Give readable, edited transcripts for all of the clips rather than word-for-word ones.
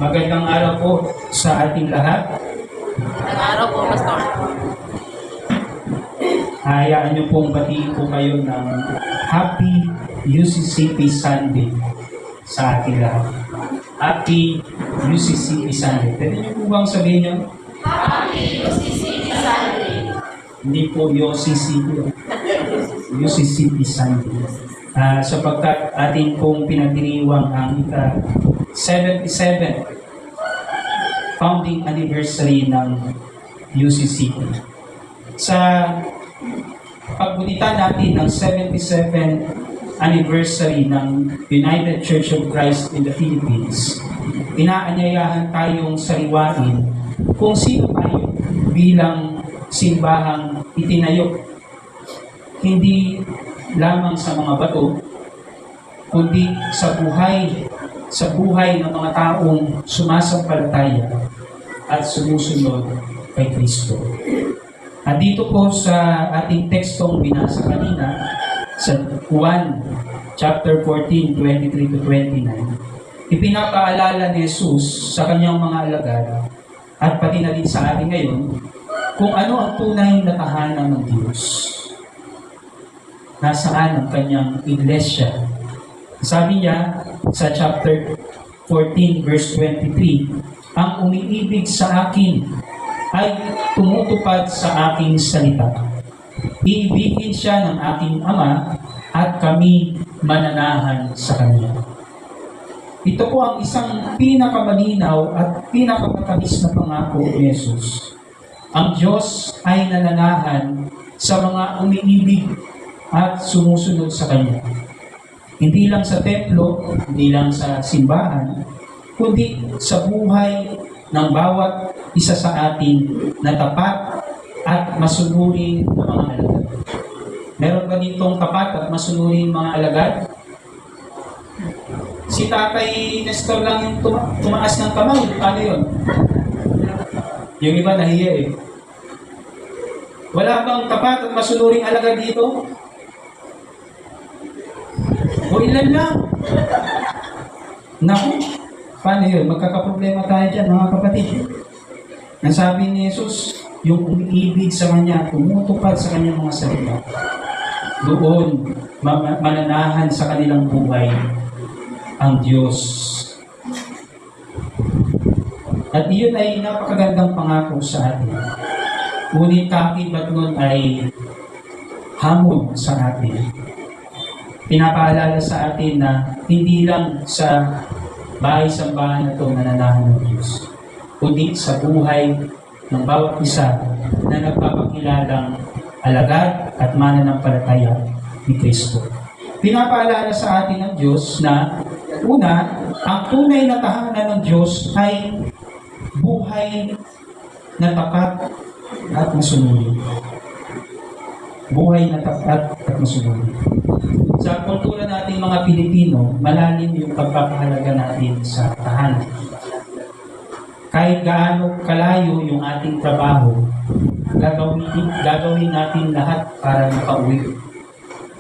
Magandang araw po sa ating lahat. Magandang araw po, Pastor. Hayaan niyo pong batiin po kayo ng Happy UCCP Sunday sa ating lahat. Happy UCCP Sunday. Pwede niyo po bang sabihin niyo? Happy UCCP Sunday. Hindi po UCCP. UCCP Sunday. Sapagkat ating pong pinagdiriwang ang 77 founding anniversary ng UCCP. Sa paggunita natin ng 77 anniversary ng United Church of Christ in the Philippines, inaanyayahan tayong sariwain kung sino tayo bilang simbahang itinayo, hindi lamang sa mga bato, kundi sa buhay ng mga taong sumasampalataya at sumusunod kay Kristo. At dito po sa ating tekstong binasa kanina, sa Juan chapter 14, 23 to 29, ipinapaalala ni Jesus sa kanyang mga alagad at pati na din sa atin ngayon kung ano ang tunay na tahanan ng Diyos. Nasaan ang kanyang iglesia? Sabi niya sa chapter 14 verse 23, ang umiibig sa akin ay tumutupad sa aking salita. Iibigin siya ng aking Ama at kami mananahan sa kanya. Ito po ang isang pinakamalinaw at pinakamatamis na pangako ni Jesus. Ang Diyos ay nananahan sa mga umiibig at sumusunod sa Kanya. Hindi lang sa templo, hindi lang sa simbahan, kundi sa buhay ng bawat isa sa atin na tapat at masunurin na mga alagad. Meron ba ditong tapat at masunurin mga alagad? Si Tatay Nestor lang yung tumaas ng kamay. Ano yun? Yung iba nahiya eh. Wala bang tapat at masunuring alagad dito? O ilan lang? Naku, paano yun? Magkakaproblema tayo dyan, mga kapatid. Nasabi ni Jesus, yung umiibig sa Kanya, tumutupad sa Kanyang mga salita, doon mananahan sa kanilang buhay ang Diyos. At iyon ay napakagandang pangako sa atin. Ngunit kakibat nun ay hamon sa atin. Pinapaalala sa atin na hindi lang sa bahay-sambahan na ito nananahan ng Diyos, kundi sa buhay ng bawat isa na nagpapakilalang alagad at mananampalataya ni Kristo. Pinapaalala sa atin ng Diyos na una, ang tunay na tahanan ng Diyos ay buhay na tapat at masunurin. Buhay na tapat at masunurin. Sa kultura natin mga Pilipino, malalim yung pagpapahalaga natin sa tahanan. Kahit gaano kalayo yung ating trabaho, gagawin natin lahat para makauwi.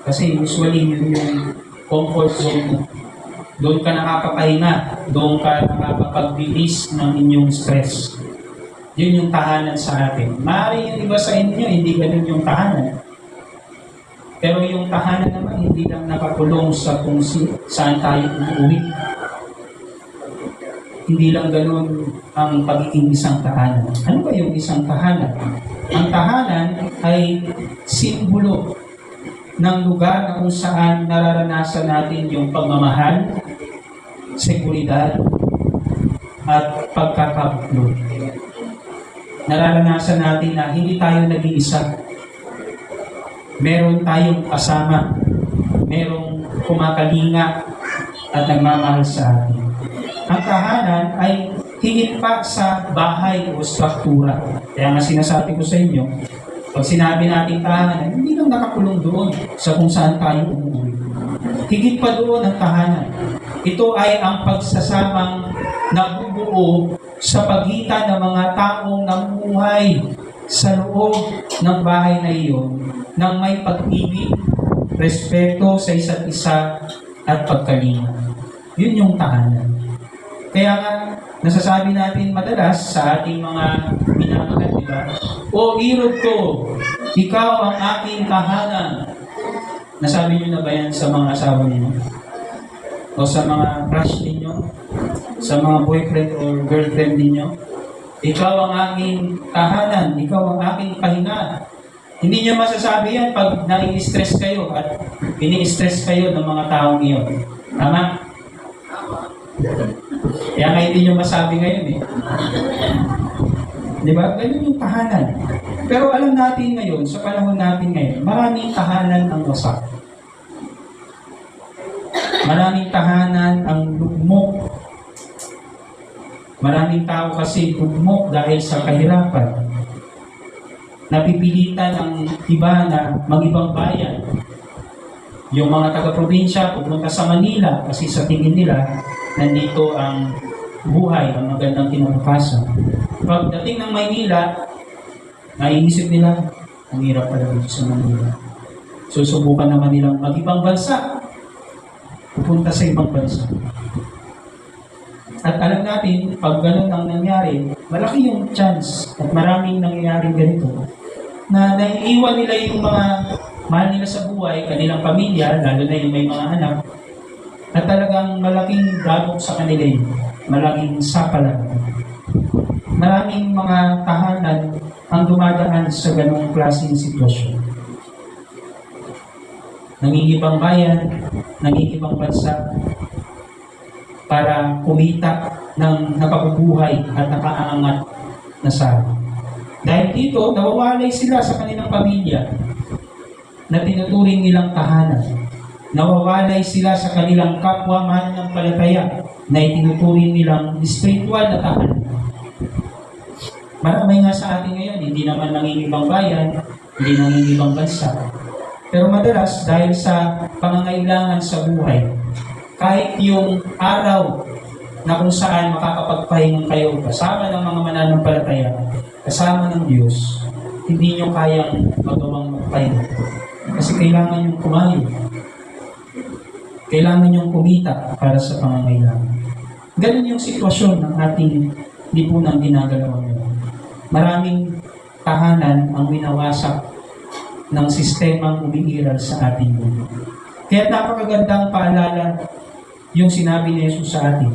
Kasi usually yun yung comfort zone mo. Doon ka nakakapahinga, doon ka nakakapag-release ng inyong stress. Yun yung tahanan sa atin. Maaari yung iba sa inyo, hindi ganun yung tahanan. Pero yung tahanan naman, hindi lang nakakulong sa kung saan tayo uuwi. Hindi lang ganun ang pagiging isang tahanan. Ano ba yung isang tahanan? Ang tahanan ay simbolo ng lugar na kung saan nararanasan natin yung pagmamahal, seguridad, at pagkakabuklod. Nararanasan natin na hindi tayo nag-iisa. Meron tayong kasama, merong kumakalinga at nagmamahal sa atin. Ang tahanan ay higit pa sa bahay o struktura. Kaya nga sinasabi ko sa inyo, pag sinabi natin tahanan, hindi lang nakakulong doon sa kung saan tayo umuwi. Higit pa doon ang tahanan. Ito ay ang pagsasamang nabubuo sa pagitan ng mga taong namumuhay sa loob ng bahay na iyon ng may pag-ibig, respeto sa isa't isa at pagkalinga. Yun yung tahanan. Kaya nga, Nasasabi natin madalas sa ating mga minamahal, di ba? O irog ko, ikaw ang aking tahanan. Nasabi niyo na ba yan sa mga asawa ninyo? O sa mga crush ninyo? Sa mga boyfriend or girlfriend ninyo? Ikaw ang aking tahanan, ikaw ang aking pahinga. Hindi niyo masasabi yan pag nai-stress kayo at ini-stress kayo ng mga taong iyon. Tama? Kaya nga hindi niyo masabi ngayon eh. Di ba? Ganun yung tahanan. Pero alam natin ngayon, sa panahon natin ngayon, maraming tahanan ang wasak. Maraming tahanan ang lugmok. Maraming tao kasi lugmok dahil sa kahirapan. Napipilitan ang iba na mag-ibang bayan. Yung mga taga-probinsya pupunta sa Manila kasi sa tingin nila nandito ang buhay, ang magandang kinabukasan. Pagdating ng Maynila, naiisip nila, ang hirap pala dito sa Manila. Susubukan naman nilang mag-ibang bansa. Pupunta sa ibang bansa. At alam natin, pag ganun ang nangyari, malaki yung chance at maraming nangyayaring ganito na naiiwan nila yung mga mahal nila sa buhay, kanilang pamilya, lalo na yung may mga anak, at talagang malaking dragok sa kanila yun. Malaking sapalan. Maraming mga tahanan ang dumadaan sa ganung klaseng sitwasyon. Nangingibang bayan, nangingibang bansa, para kumita ng napabubuhay at nakaangat na sahod. Dahil dito, nawawalay sila sa kanilang pamilya na tinuturing nilang tahanan. Nawawalay sila sa kanilang kapwa mananampalataya na itinuturing nilang spiritual na tahanan. Marami nga sa atin ngayon, hindi naman nangingibang bayan, hindi nangingibang bansa. Pero madalas, dahil sa pangangailangan sa buhay, kahit yung araw na kung saan makakapagpahinga kayo kasama ng mga mananampalataya, kasama ng Diyos, hindi nyo kayang magawang magpahinga. Kasi kailangan nyo kumain. Kailangan nyo kumita para sa pangangailangan. Ganun yung sitwasyon ng ating lipunang ginagalawan ngayon. Maraming tahanan ang winawasak ng sistemang umiiral sa ating mundo. Kaya napakagandang paalala yung sinabi ni Jesus sa atin,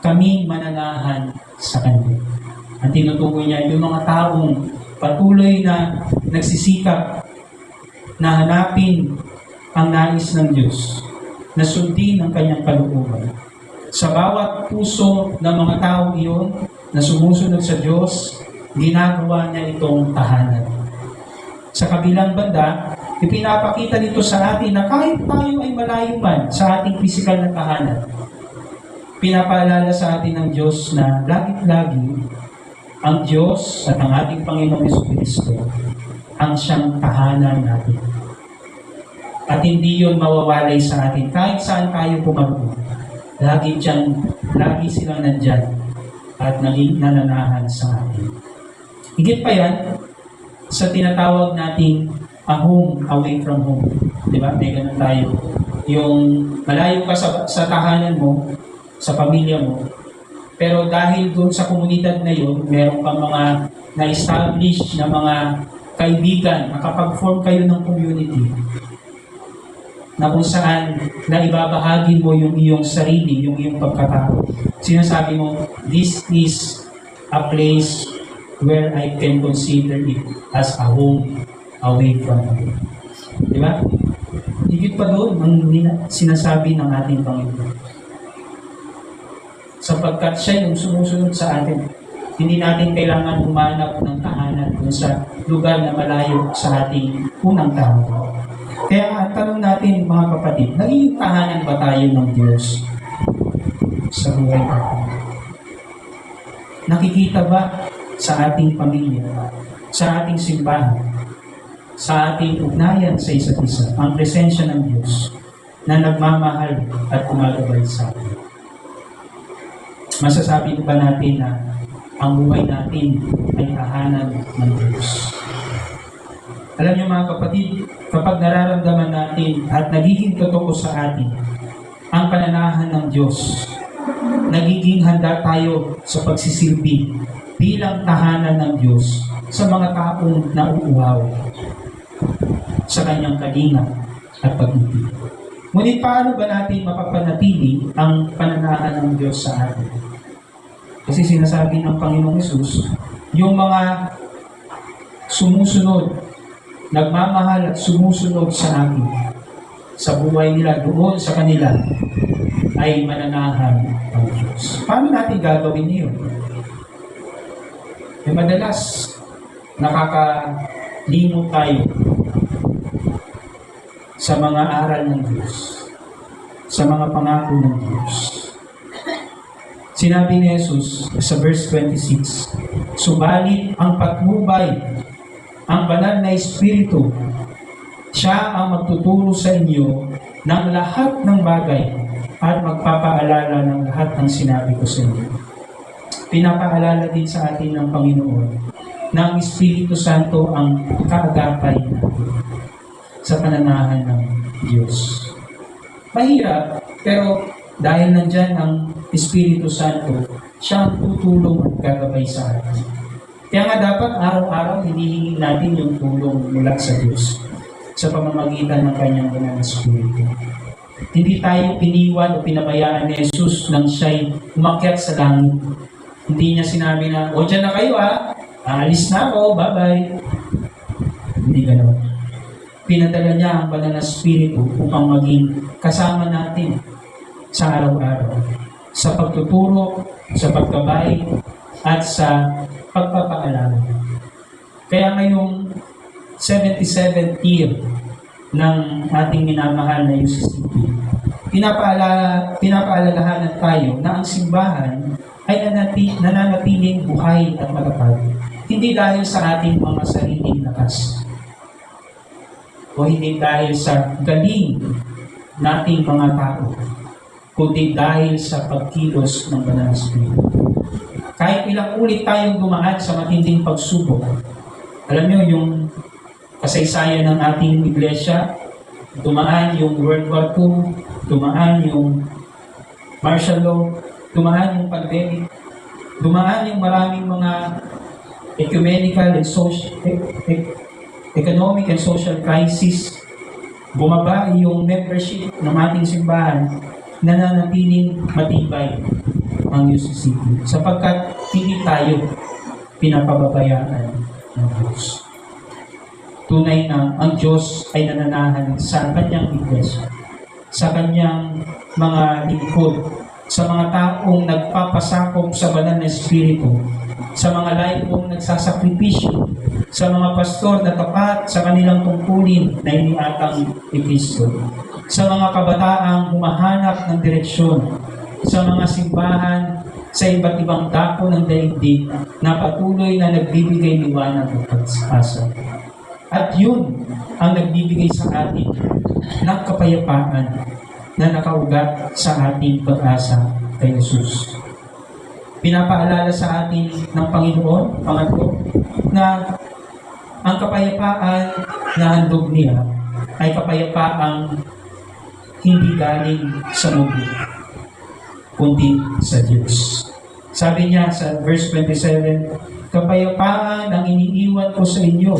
kami mananahan sa Kanya. Ang tinutukoy niya, yung mga taong patuloy na nagsisikap na hanapin ang nais ng Diyos, na sundin ang Kanyang kalooban. Sa bawat puso ng mga taong iyon na sumusunod sa Diyos, ginagawa niya itong tahanan. Sa kabilang banda, ipinapakita nito sa atin na kahit tayo ay malayo man sa ating pisikal na tahanan, pinapaalala sa atin ng Diyos na lagi-lagi ang Diyos at ang ating Panginoong Jesucristo ang siyang tahanan natin. At hindi yun mawawalay sa atin kahit saan tayo pumaroon. Lagi silang nandyan at naging nananahan sa atin. Higit pa yan, sa tinatawag nating a home away from home. Di ba? May ganun tayo. Yung malayo ka sa tahanan mo, sa pamilya mo, pero dahil doon sa komunidad na yun, meron kang mga na-establish na mga kaibigan, makapag-form kayo ng community na kung saan na ibabahagi mo yung iyong sarili, yung iyong pagkatao. Sinasabi mo, this is a place where I can consider it as a home away from home. Di ba? Higit pa doon ang sinasabi ng ating Panginoon. Sapagkat siya yung sumusunod sa atin. Hindi natin kailangan humanap ng tahanan dun sa lugar na malayo sa ating unang tao. Kaya ang tanong natin mga kapatid, naging tahanan ba tayo ng Diyos sa buhay natin? Nakikita ba sa ating pamilya, sa ating simbahan, sa ating ugnayan sa isa't isa, ang presensya ng Diyos na nagmamahal at gumagabay sa atin? Masasabi ba natin na ang buhay natin ay tahanan ng Diyos? Alam niyo mga kapatid, kapag nararamdaman natin at nagiging totoo sa atin ang pananahan ng Diyos nagiging handa tayo sa pagsisilbi bilang tahanan ng Diyos sa mga taong nauuhaw sa kanyang kalinga at pag-ibig. Ngunit paano ba natin mapapanatili ang pananahan ng Diyos sa atin? Kasi sinasabi ng Panginoong Hesus, yung mga sumusunod, nagmamahal at sumusunod sa akin, sa buhay nila, doon sa kanila, ay mananahan ang Diyos. Paano natin gagawin yun? Madalas, nakakalimot tayo sa mga aral ng Diyos, sa mga pangako ng Diyos. Sinabi ni Jesus sa verse 26, "Subalit ang patnubay, ang banal na Espiritu, siya ang magtuturo sa inyo ng lahat ng bagay at magpapaalala ng lahat ng sinabi ko sa inyo." Pinapaalala din sa atin ng Panginoon na ang Espiritu Santo ang kaagapay natin sa pananahan ng Diyos. Mahirap, pero dahil nandyan ang Espiritu Santo, siya ang tutulong at gagabay sa atin. Kaya nga dapat araw-araw hinihingi natin yung tulong mula sa Diyos sa pamamagitan ng kanyang banal na Espiritu. Hindi tayo iniwan o pinabayaan ni Jesus nang siya'y umakyat sa langit. Hindi niya sinabi na, "O, dyan na kayo aalis na ako, bye-bye." Hindi ganoon. Pinadala niya ang banal na Espiritu upang maging kasama natin sa araw-araw, sa pagtuturo, sa pagkabay, at sa pagpapaalala. Kaya ngayong 77th year ng ating minamahal na UCCP, pinapaalalahanan tayo na ang simbahan ay nananatiling buhay at matatag. Hindi dahil sa ating mga sariling lakas, o hindi dahil sa galing nating mga tao, kundi dahil sa pagkilos ng banal na Espiritu. Kahit ilang ulit tayong dumaan sa matinding pagsubok, alam niyo yung kasaysayan ng ating iglesia, dumaan yung World War II, dumaan yung martial law, dumaan yung pandemic, dumaan yung maraming mga ecumenical and economic and social crisis, bumaba yung membership ng ating simbahan, nananatiling matibay ang UCCP sapagkat hindi tayo pinapababayaan ng Diyos. Tunay na ang Diyos ay nananahan sa kanyang iglesia, sa kanyang mga lingkod, sa mga taong nagpapasakop sa banal na Espiritu, sa mga laipong nagsasakripisyo, sa mga pastor na tapat sa kanilang tungkulin na iniatang ni Kristo, sa mga kabataang humahanap ng direksyon, sa mga simbahan sa iba't ibang dako ng daigdig na patuloy na nagbibigay liwanag at pag-asa. At yun ang nagbibigay sa atin ng kapayapaan na nakaugat sa ating pag-asa kay Jesus. Pinapaalala sa atin ng Panginoon, pangatlo, na ang kapayapaan na handog niya ay kapayapaang hindi galing sa mundo, kundi sa Diyos. Sabi niya sa verse 27, "Kapayapaan ang iniiwan ko sa inyo.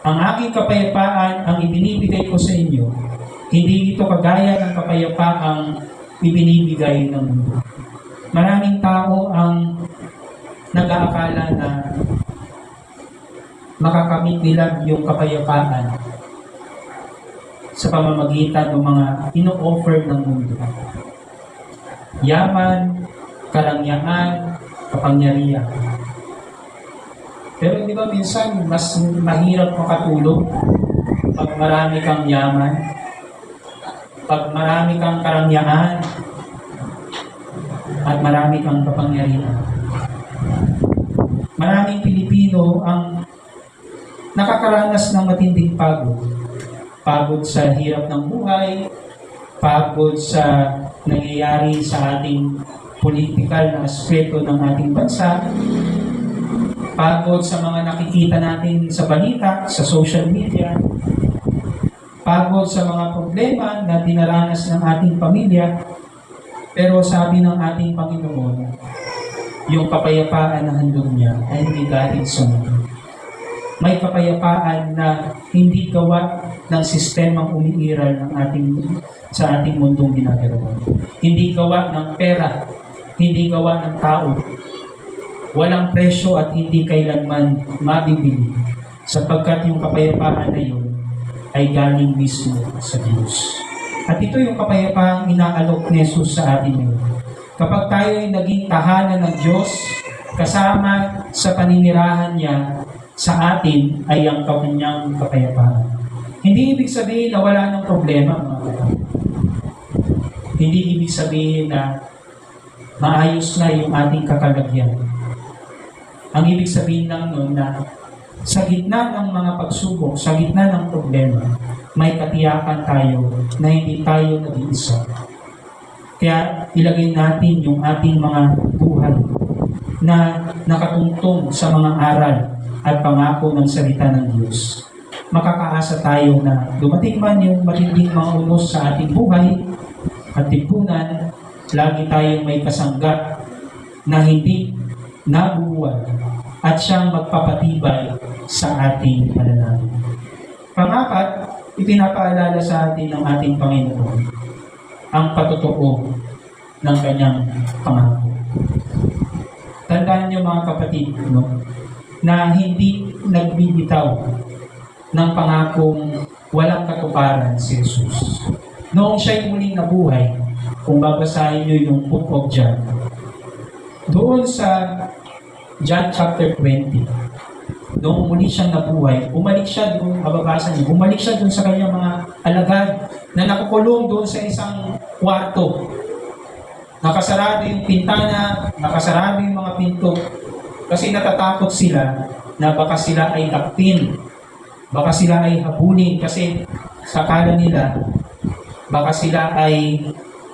Ang aking kapayapaan ang ibinibigay ko sa inyo. Hindi ito kagaya ng kapayapaang ibinibigay ng mundo." Maraming tao ang nag-aakala na makakamit nila yung kapayapaan sa pamamagitan ng mga ino-offer ng mundo. Yaman, karangyaan, kapangyarihan. Pero di ba minsan mas mahirap makatulog pag marami kang yaman, pag marami kang karangyaan, at marami kang kapangyarihan. Maraming Pilipino ang nakakaranas ng matinding pagod. Pagod sa hirap ng buhay, pagod sa nangyayari sa ating politikal na aspeto ng ating bansa, pagod sa mga nakikita natin sa balita, sa social media, pagod sa mga problema na dinaranas ng ating pamilya, Pero sabi ng ating Panginoon, yung kapayapaan na handog niya ay hindi galing sa mundo. May kapayapaan na hindi gawa ng sistemang umiiral sa ating mundong ginagalawan. Hindi gawa ng pera, hindi gawa ng tao. Walang presyo at hindi kailanman mabibili sapagkat yung kapayapaan na yun ay galing mismo sa Diyos. At ito yung kapayapaang inaalok ni Jesus sa atin ngayon. Kapag tayo ay naging tahanan ng Diyos, kasama sa paninirahan niya sa atin ay ang kanyang kapayapaan. Hindi ibig sabihin na wala ng problema, mga kapatid. Hindi ibig sabihin na maayos na yung ating kakalagyan. Ang ibig sabihin lang nun na sa gitna ng mga pagsubok, sa gitna ng problema, may katiyakan tayo na hindi tayo nag-iisa. Kaya ilagay natin yung ating mga buhay na nakatungtong sa mga aral at pangako ng salita ng Diyos. Makakaasa tayo na dumating man yung matinding mga unos sa ating buhay at tipunan, lagi tayong may kasangga na hindi nabubuwal at siyang magpapatibay sa ating pananalig. Pangapat, ipinapaalala sa atin ng ating Panginoon ang patotoo ng kanyang pangako. Tandaan niyo mga kapatid, no, na hindi nagbibitaw ng pangakong walang katuparan si Jesus. Noong siya'y muling nabuhay, kung babasahin niyo yung Book of John, doon sa John chapter 20, noong muli siyang nabuhay, bumalik siya doon sa kanyang mga alagad na nakukulong doon sa isang kwarto. Nakasarado yung pintana, nakasarado yung mga pinto, kasi natatakot sila na baka sila ay takpin, baka sila ay habulin, kasi sa akala nila, baka sila ay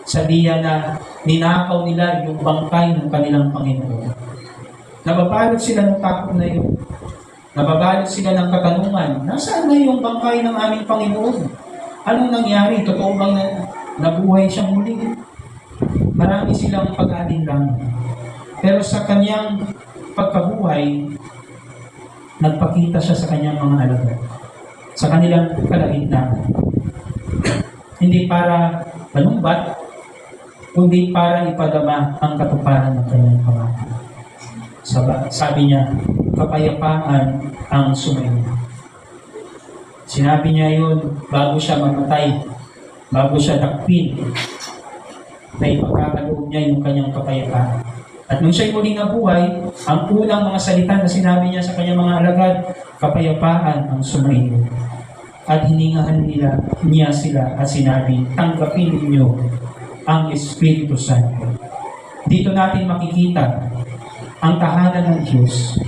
sabihan na ninakaw nila yung bangkay ng kanilang Panginoon. Nababalot sila ng takot na yun. Nababalot sila ng katanungan, nasaan na yung bangkay ng aming Panginoon? Anong nangyari? Totoo bang nabuhay siyang muli? Marami silang pag-alinlangan. Pero sa kanyang pagkabuhay, nagpakita siya sa kanyang mga alagad, sa kanilang kalagitnaan. Hindi para manumbat, kundi para ipadama ang katuparan ng kanyang pangako. Sabi niya, kapayapaan ang sumayo. Sinabi niya yun bago siya mamatay, bago siya dakpin, na ipagkakaloob niya yung kanyang kapayapaan. At nung siya'y muling nabuhay, ang unang mga salita na sinabi niya sa kanyang mga alagad, kapayapaan ang sumayo. At hiningahan niya sila at sinabi, tanggapin ninyo ang Espiritu Santo. Dito natin makikita ang tahanan ng Diyos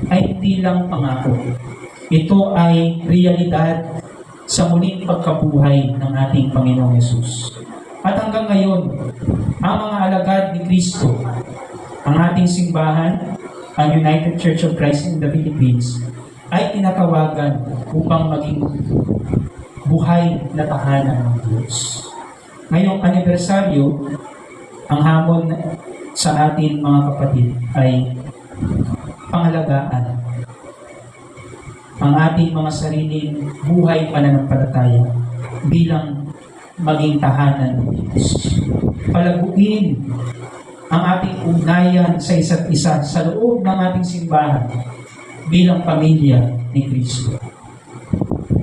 ay hindi lang pangako. Ito ay realidad sa muling pagkabuhay ng ating Panginoong Yesus. At hanggang ngayon, ang mga alagad ni Kristo, ang ating simbahan, ang United Church of Christ in the Philippines, ay tinatawagan upang maging buhay na tahanan ng Diyos. Ngayong anibersaryo, ang hamon sa ating mga kapatid ay pangalagaan ang ating mga sariling buhay pananampalataya bilang maging tahanan ng Diyos. Palaguin ang ating ugnayan sa isa't isa sa loob ng ating simbahan bilang pamilya ni Kristo.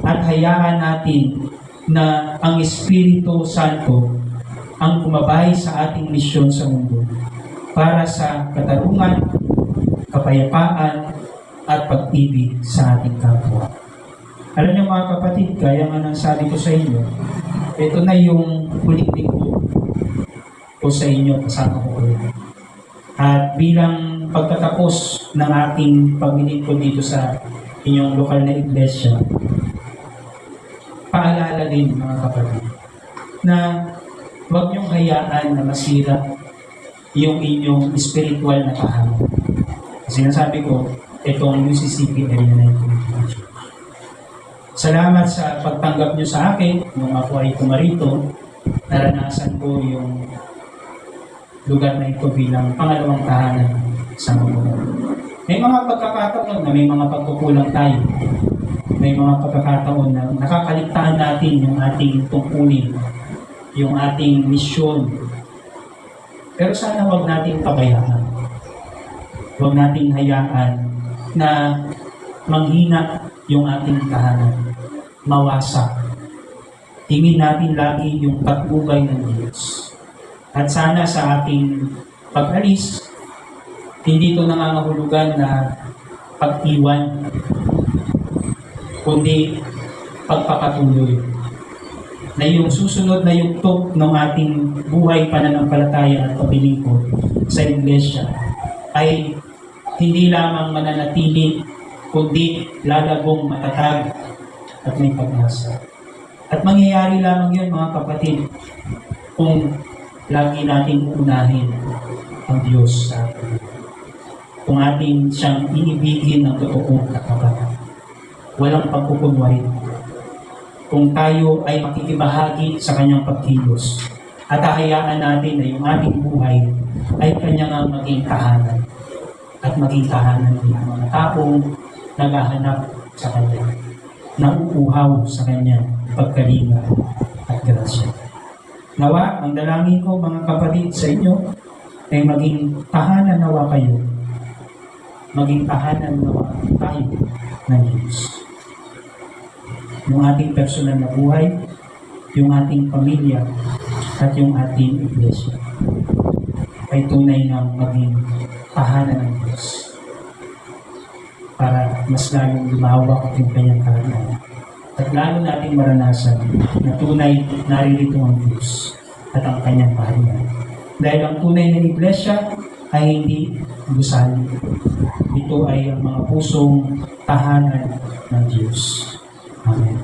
At hayaan natin na ang Espiritu Santo ang gumabay sa ating misyon sa mundo para sa katarungan, kapayapaan, at pag-ibig sa ating kapwa. Alam niyo mga kapatid, kaya nga nang sabi ko sa inyo, ito na yung huling linggo ko sa inyo kasama ko. At bilang pagtatapos ng ating paglilingkod dito sa inyong lokal na iglesia, paalala din mga kapatid, na huwag niyong hayaan na masira yung inyong spiritual na tahanan. Sinasabi ko, itong UCCP area na ito. Salamat sa pagtanggap niyo sa akin nung ako ay pumarito. Naranasan ko yung lugar na ito bilang pangalawang tahanan sa mundo. May mga pagkakataon na may mga pagkukulang tayo. May mga pagkakataon na nakakaligtaan natin yung ating tungkulin, yung ating misyon. Pero sana wag nating pabayaan. Huwag nating hayaan na manghina yung ating tahanan, mawasak. Tingin natin lagi yung patnubay ng Diyos. At sana sa ating pag-alis, hindi ito nangangahulugan na pag-iwan, kundi pagpapatuloy. Na yung susunod na yugto ng ating buhay, pananampalataya at paglilingkod sa Iglesia ay hindi lamang mananatili, kundi lalagong matatag at may pag-asa. At mangyayari lamang yun, mga kapatid, kung lagi natin uunahin ang Diyos sa atin. Kung ating siyang iibigin ng totoong katapat. Walang pagkukunwari. Kung tayo ay makikibahagi sa kanyang pagkilos at hahayaan natin na yung ating buhay ay kanyang maging tahanan at maging tahanan ng mga taong naghahanap sa kanya, nauuhaw sa kanyang pagkalinga at grasya. Nawa, ang dalangin ko mga kapatid sa inyo ay maging tahanan nawa kayo, maging tahanan nawa tayo ng Diyos. Yung ating personal na buhay, yung ating pamilya, at yung ating iglesia ay tunay na maging tahanan ng Diyos para mas lalong lumawak yung kanyang kaharian at lalo nating maranasan na tunay naririto ang Diyos at ang kanyang kaharian. Dahil ang tunay na iglesia ay hindi gusali. Ito ay ang mga pusong tahanan ng Diyos. Amen.